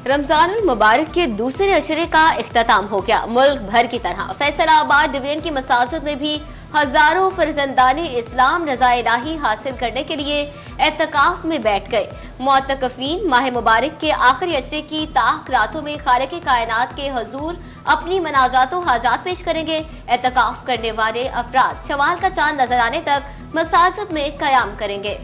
रमजानुल मुबारक के दूसरे अशरे का इख्तिताम हो गया। मुल्क भर की तरह फैसलाबाद डिवीजन की मसाजिद में भी हजारों फर्जंदाने इस्लाम रज़ा इलाही हासिल करने के लिए एतकाफ में बैठ गए। मुअतकफीन माह मुबारक के आखिरी अशरे की ताक रातों में खालिक कायनात के हुजूर अपनी मनाजातो हाजात पेश करेंगे। एतकाफ करने वाले अफराद शवाल का चांद नजर आने तक मसाजिद में कयाम करेंगे।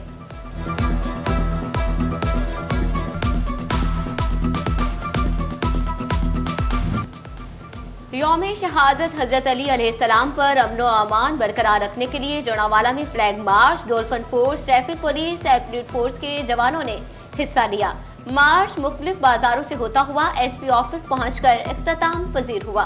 यौम शहादत हजरत अली अलैहिस्सलाम पर अमनो अमान बरकरार रखने के लिए जड़ावाला में flag march, dolphin force, traffic police, elite force के जवानों ने हिस्सा लिया। मार्च मुख्तलिफ बाजारों से होता हुआ एसपी ऑफिस पहुंचकर इख्तिताम पजीर हुआ।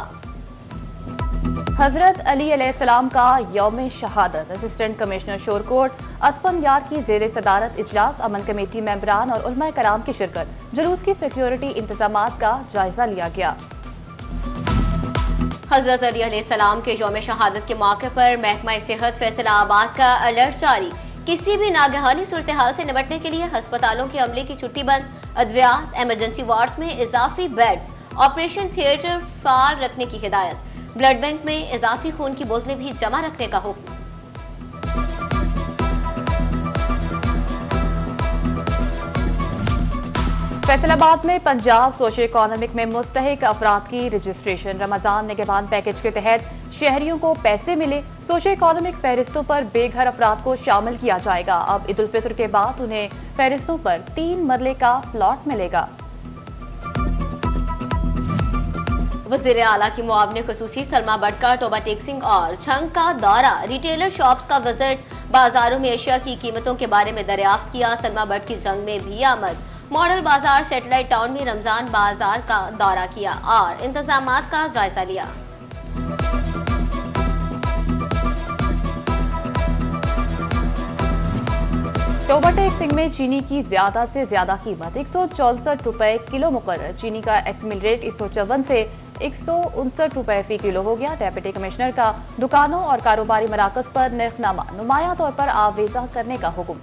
हजरत अली अलैहिस्सलाम का यौम शहादत असिस्टेंट कमिश्नर शोरकोट असफम यार की जेर सदारत इजलास, अमन कमेटी मेंबरान और उलमा कराम की शिरकत। जुलूस की सिक्योरिटी इंतजामात का जायजा लिया गया। हजरत अली अलैहिस्सलाम के यौम शहादत के मौके पर महकमा सेहत फैसलाबाद का अलर्ट जारी। किसी भी नागहानी सूरत हाल से निपटने के लिए अस्पतालों के अमले की छुट्टी बंद, अद्वियात, इमरजेंसी वार्ड्स में इजाफी बेड्स, ऑपरेशन थिएटर फाल रखने की हिदायत। ब्लड बैंक में इजाफी खून की बोतलें भी जमा रखने का हुक्म। फैसलाबाद में पंजाब सोशो इकोनॉमिक में मुस्तहिक अफराद की रजिस्ट्रेशन। रमजान निगहबान पैकेज के तहत शहरियों को पैसे मिले। सोशो इकोनॉमिक फहरिस्तों पर बेघर अफराद को शामिल किया जाएगा। अब ईद उल फित्र के बाद उन्हें फहरिस्तों पर 3 मरले का प्लॉट मिलेगा। वज़ीर आला की मुआवने खुसूसी सलमा भट्ट का टोबा टेक्सिंग और झंग का दौरा, रिटेलर शॉप्स का विजिट, बाजारों में एशिया की कीमतों के बारे में दरियाफ्त किया। सलमा भट्ट की झंग में भी आमद। मॉडल बाजार सैटेलाइट टाउन में रमजान बाजार का दौरा किया और इंतजामात का जायजा लिया। टोबा टेक्सिंग में चीनी की ज्यादा से ज्यादा कीमत 164 रुपए किलो मुकर्रर। चीनी का एक्समिल रेट 154 से 159 रुपए फी किलो हो गया। डेप्यूटी कमिश्नर का दुकानों और कारोबारी मराकज पर निर्खनामा नुमाया तौर पर आवेजा करने का हुक्म।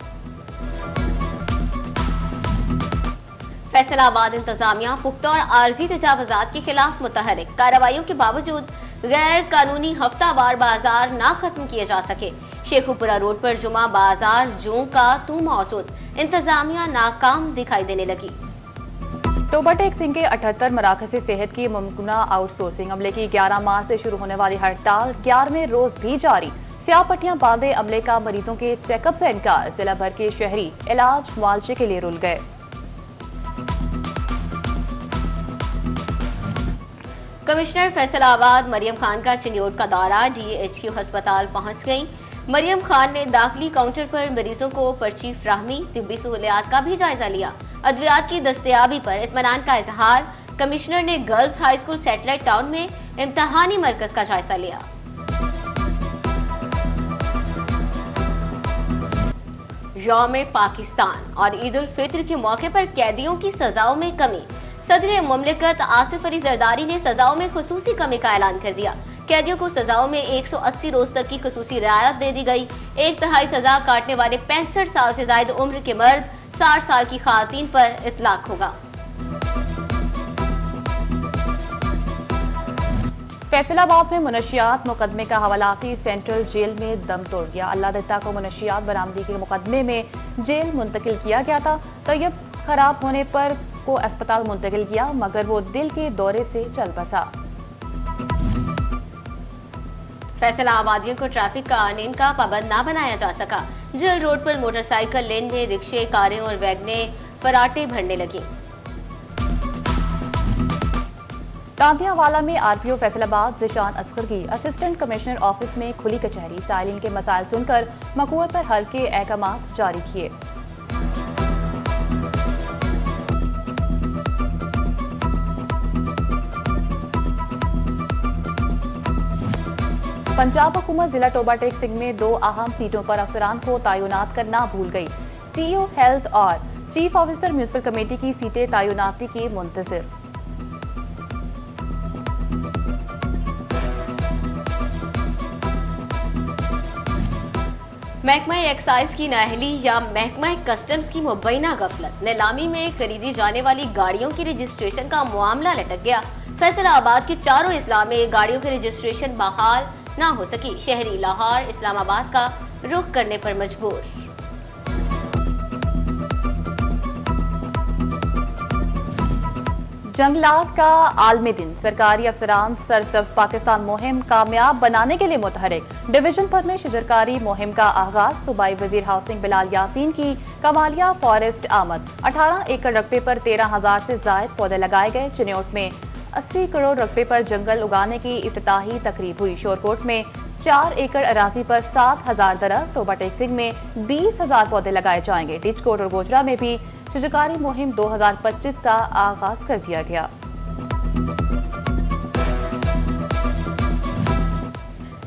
फैसलाबाद इंतजामिया पुख्ता और आर्जी तजावुजात के खिलाफ मुतहरिक। कार्रवाइयों के बावजूद गैर कानूनी हफ्तावार बाजार ना खत्म किए जा सके। शेखुपुरा रोड पर जुमा बाजार जूं का तू मौजूद। इंतजामिया नाकाम दिखाई देने लगी। टोबा टेक्सिंग के 78 मराकज़ सेहत की मुमकिना आउटसोर्सिंग। अमले की 11 मार्च से शुरू होने वाली हड़ताल 11वें रोज भी जारी। स्याह पट्टियां बांधे अमले का मरीजों के चेकअप से इनकार। जिला भर के शहरी इलाज मुआलजे के लिए रुल गए। कमिश्नर फैसलाबाद मरियम खान का चिन्योट का दौरा। डीएचक्यू अस्पताल पहुंच गईं। मरियम खान ने दाखिली काउंटर पर मरीजों को पर्ची फ्राहमी, तिब्बी सहूलियात का भी जायजा लिया। अद्वियात की दस्तयाबी पर इत्मीनान का इजहार। कमिश्नर ने girls high school satellite town में इम्तहानी मरकज का जायजा लिया। यौम पाकिस्तान और ईद उल फित्र के मौके पर कैदियों की सजाओं में कमी। सदर मुमलिकत आसिफ अली जरदारी ने सजाओं में खुसूसी कमी का ऐलान कर दिया। कैदियों को सजाओं में 180 रोज तक की खुसूसी रियायत दे दी गई। 1/3 सजा काटने वाले 65 साल से ज्यादा उम्र के मर्द, 60 साल की खातून पर इतलाक होगा। फैसलाबाद में मुनशियात मुकदमे का हवालाती सेंट्रल जेल में दम तोड़ गया। अल्लाह दत्ता को मुनशियात बरामदी के मुकदमे में जेल मुंतकिल किया गया था। तैयब खराब होने पर को अस्पताल मुंतकिल किया, मगर वो दिल के दौरे से चल बसा। फैसलाबादियों को ट्रैफिक कानून का पाबंद न बनाया जा सका। जेल रोड पर मोटरसाइकिल लेन में रिक्शे, कारें और वैगने फराटे भरने लगी। कांदियावाला में आरपीओ फैसलाबाद जिशान असगर की असिस्टेंट कमिश्नर ऑफिस में खुली कचहरी। साइलिन के मसाइल सुनकर मकूत पर हल के अहकामात जारी किए। पंजाब हुकूमत जिला टोबा टेक्सिंग में 2 अहम सीटों पर अफसरान को तयनात करना भूल गई। सीईओ हेल्थ और चीफ ऑफिसर म्यूनिसिपल कमेटी की सीटें तयनाती की मुंतजिर। महकमा एक्साइज की नाअहली या महकमा कस्टम्स की मुबैना गफलत, नीलामी में खरीदी जाने वाली गाड़ियों की रजिस्ट्रेशन का मामला लटक गया। फैसलाबाद के चारों अजला में गाड़ियों की रजिस्ट्रेशन बहाल न हो सकी। शहरी लाहौर इस्लामाबाद का रुख करने पर मजबूर। जंगलात का आलमी दिन, सरकारी अफसरान सरसब्ज पाकिस्तान मुहिम कामयाब बनाने के लिए मुतहरिक। डिवीजन भर में शजरकारी मुहिम का आगाज। सूबाई वजीर हाउसिंग बिलाल यासीन की कमालिया फॉरेस्ट आमद। 18 एकड़ रकबे पर 13,000 से जायद पौधे लगाए गए। चिन्योट में 80 करोड़ रकबे पर जंगल उगाने की इफ्तिताही तकरीब हुई। शोरकोट में 4 एकड़ अराजी पर 7,000 दरख्त। ओवरटेक सिंह में 20,000 पौधे लगाए जाएंगे। डिचकोट और गोजरा में भी शजरकारी मुहिम 2025 का आगाज कर दिया गया।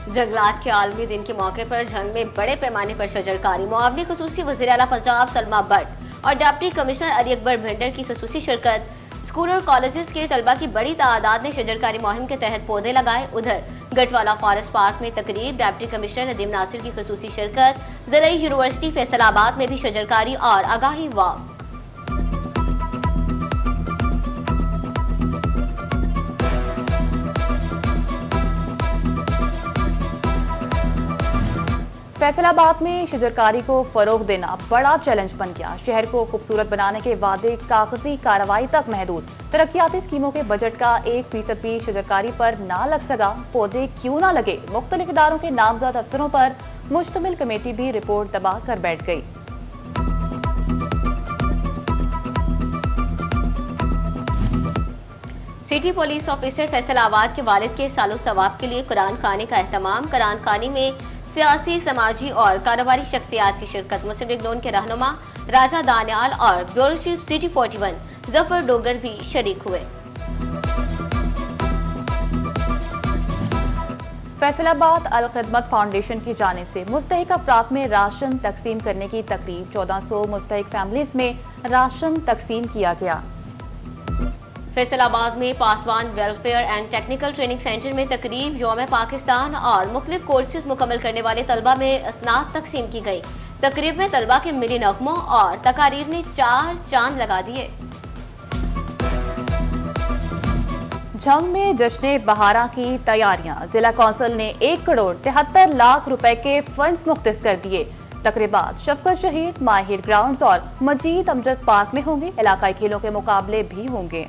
जंगलात के आलमी दिन के मौके पर झंग में बड़े पैमाने पर शजरकारी। मुआवनी खुसूसी वज़ीर आला पंजाब सलमा भट्ट और डिप्टी कमिश्नर अली अकबर भिंडर की खुसूसी शिरकत। स्कूल और कॉलेजेस के तलबा की बड़ी तादाद ने शजरकारी मुहिम के तहत पौधे लगाए। उधर गटवाला फॉरेस्ट पार्क में तकरीब, डिप्टी कमिश्नर नदीम नासिर की खुसूसी शिरकत। ज़राई यूनिवर्सिटी फैसलाबाद में भी शजरकारी और आगाही वॉक। फैसलाबाद में शजरकारी को फरोग देना बड़ा चैलेंज बन गया। शहर को खूबसूरत बनाने के वादे कागजी कार्रवाई तक महदूद। तरक्याती स्कीमों के बजट का 1% भी शजरकारी पर ना लग सका। पौधे क्यों ना लगे? मुख्तलिफ इदारों के नामजद अफसरों पर मुश्तमिल कमेटी भी रिपोर्ट दबा कर बैठ गई। सिटी पुलिस ऑफिसर फैसलाबाद के वालिद के सालो सवाब के लिए कुरान खाने का एहतमाम। कुरान खानी में सियासी, समाजी और कारोबारी शख्सियात की शिरकत। मुस्लिम लीग नून के रहनुमा राजा दानियाल और bureau chief city 41 Zafar Dogar भी शरीक हुए। फैसलाबाद अल खिदमत फाउंडेशन की जानिब से मुस्तहिक अफराद में राशन तकसीम करने की तकरीब। 1400 मुस्तहिक फैमिलीज में राशन तकसीम किया गया। फैसलाबाद में Paswan welfare and technical training centre में तकरीब। यौम पाकिस्तान और मुख्तलिफ कोर्सेज मुकम्मल करने वाले तलबा में असनाद तकसीम की गई। तकरीब में तलबा के मिली नगमों और तकारीर ने 4 चांद लगा दिए। झंग में जश्न बहारा की तैयारियां। जिला कौंसिल ने 1 करोड़ 73 लाख रुपए के फंड्स मुख्तस कर दिए। तकरीबात शफकत शहीद माहिर ग्राउंड्स और मजीद अमजद पार्क में होंगे। इलाकाई खेलों के मुकाबले भी होंगे।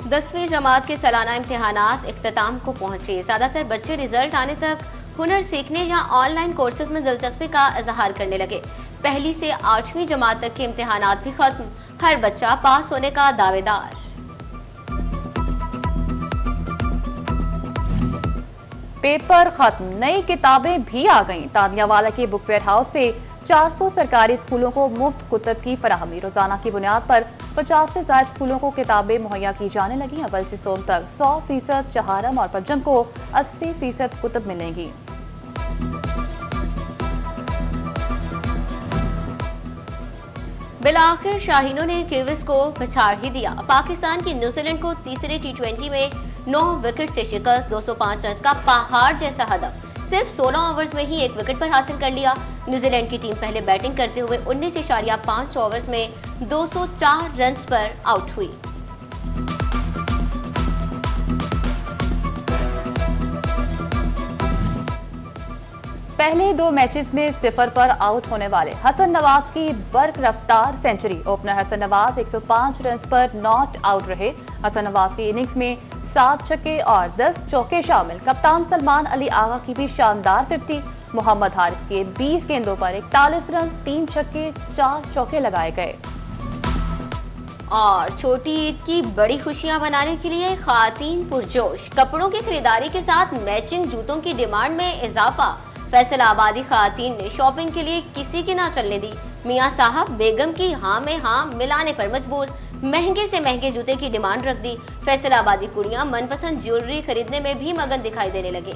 10वीं जमात के सालाना इम्तिहानात इख्तिताम को पहुंचे। ज्यादातर बच्चे रिजल्ट आने तक हुनर सीखने या ऑनलाइन कोर्सेज में दिलचस्पी का इजहार करने लगे। पहली से 8वीं जमात तक के इम्तिहानात भी खत्म। हर बच्चा पास होने का दावेदार। पेपर खत्म, नई किताबें भी आ गईं। तानियावाला के बुक फेयर हाउस से 400 सरकारी स्कूलों को मुफ्त कुतब की फराहमी। रोजाना की बुनियाद पर 50 से ज्यादा स्कूलों को किताबें मुहैया की जाने लगी। अव्वल से सोम तक 100% चहारम और पंचम को 80% कुतब मिलेंगी। बिलाखिर शाहीनों ने किवीज को पछाड़ ही दिया। पाकिस्तान की न्यूजीलैंड को तीसरे T20 में 9 विकेट से शिकस्त। 205 रन का पहाड़ जैसा हदफ सिर्फ 16 ओवर्स में ही 1 विकेट पर हासिल कर लिया। न्यूजीलैंड की टीम पहले बैटिंग करते हुए 19.5 ओवर्स में 204 रन पर आउट हुई। पहले 2 मैचेस में 0 पर आउट होने वाले हसन नवाज की बर्क रफ्तार century. Opener Hasan Nawaz 105 run पर नॉट आउट रहे। हसन नवाज की इनिंग्स में 7 छक्के और 10 चौके शामिल। कप्तान सलमान अली आगा की भी शानदार 50। मोहम्मद हारिस के 20 गेंदों पर 41 रन, 3 छक्के, 4 चौके लगाए गए। और छोटी ईद की बड़ी खुशियां मनाने के लिए खातीन पुरजोश। कपड़ों की खरीदारी के साथ मैचिंग जूतों की डिमांड में इजाफा। फैसलाबादी खातीन ने शॉपिंग के लिए किसी की ना चलने दी। मियां साहब बेगम की हाँ में हाँ मिलाने पर मजबूर। महंगे से महंगे जूते की डिमांड रख दी। फैसलाबादी कुड़ियां मनपसंद ज्वेलरी खरीदने में भी मगन दिखाई देने लगे।